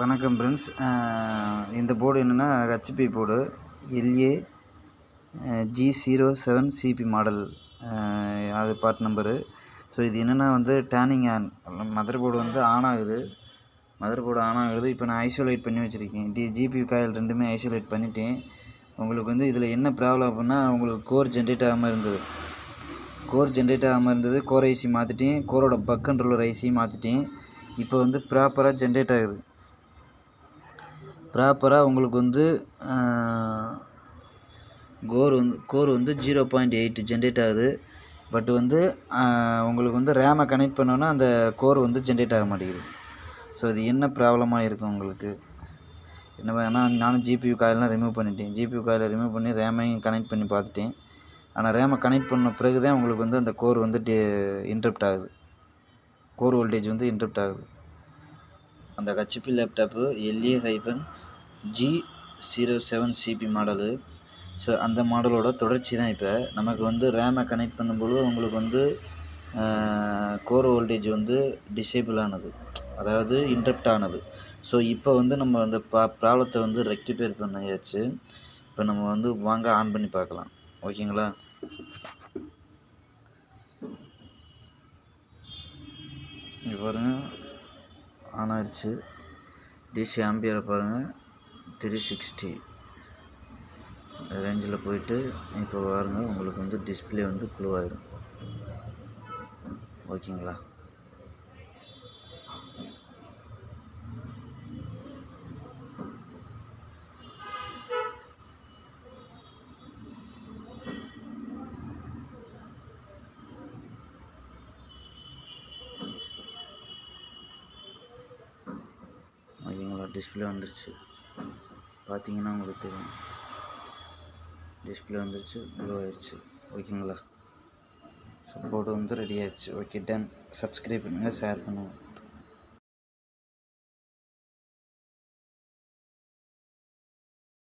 வணக்கம் ஃப்ரெண்ட்ஸ். இந்த போர்டு என்னென்னா HP board LA G07CP model, அது பார்ட் நம்பரு. ஸோ இது என்னென்னா வந்து டேர்னிங் ஆன் மதர் போர்டு வந்து ஆன் ஆகுது. இப்போ நான் ஐசோலேட் பண்ணி வச்சுருக்கேன். GPU காயில் ரெண்டுமே ஐசோலேட் பண்ணிட்டேன். உங்களுக்கு வந்து இதில் என்ன ப்ராப்ளம் அப்படின்னா, உங்களுக்கு கோர் ஜென்ரேட் ஆகாமல் இருந்தது. கோர் ஐசி மாற்றிட்டேன். கோரோட பக் கண்ட்ரோலர் ஐசி மாற்றிட்டேன். இப்போ வந்து ப்ராப்பராக ஜென்ரேட் ஆகுது. உங்களுக்கு வந்து கோர் வந்து 0.8 ஜென்ரேட் ஆகுது. பட் வந்து உங்களுக்கு வந்து ரேமை கனெக்ட் பண்ணோன்னா அந்த கோர் வந்து ஜென்ரேட் ஆக மாட்டேங்குது. ஸோ இது என்ன ப்ராப்ளமாக இருக்கும் உங்களுக்கு? என்ன வேணால் நானும் GPU காயிலெலாம் ரிமூவ் பண்ணிட்டேன். GPU காயிலை ரிமூவ் பண்ணி ரேமையும் கனெக்ட் பண்ணி பார்த்துட்டேன். ஆனால் ரேமை கனெக்ட் பண்ண பிறகு தான் உங்களுக்கு வந்து அந்த கோர் வந்து இன்டரப்ட் ஆகுது. கோர் வோல்டேஜ் வந்து இன்டரப்ட் ஆகுது. அந்த HP laptop LA-G07CP model. So அந்த மாடலோட தொடர்ச்சி தான் இப்போ நமக்கு வந்து ரேமை கனெக்ட் பண்ணும்போது உங்களுக்கு வந்து கோர் வோல்டேஜ் வந்து டிசேபிள் ஆனது, அதாவது இன்டரப்ட் ஆனது. ஸோ இப்போ வந்து நம்ம அந்த ப்ராப்ளத்தை வந்து ரெக்டிஃபை பண்ணியாச்சு. இப்போ நம்ம வந்து வாங்க ஆன் பண்ணி பார்க்கலாம். ஓகேங்களா? இங்கே பாருங்கள், ஆன் ஆயிடுச்சு. DC ஆம்பியரை பாருங்கள், 360 ரேஞ்சில் போயிட்டு இப்போ பாருங்கள் உங்களுக்கு வந்து டிஸ்பிளே வந்து க்ளோ ஆகிடும். ஓகேங்களா? டிஸ்பிளே வந்துருச்சு. பார்த்தீங்கன்னா உங்களுக்கு தெரியும், டிஸ்பிளே வந்துருச்சு, க்ளோ ஆயிடுச்சு. ஓகேங்களா? ஸோ போர்டு வந்து ரெடி ஆயிடுச்சு. Okay, done. சப்ஸ்கிரைப் பண்ணுங்கள், ஷேர் பண்ணுங்கள்.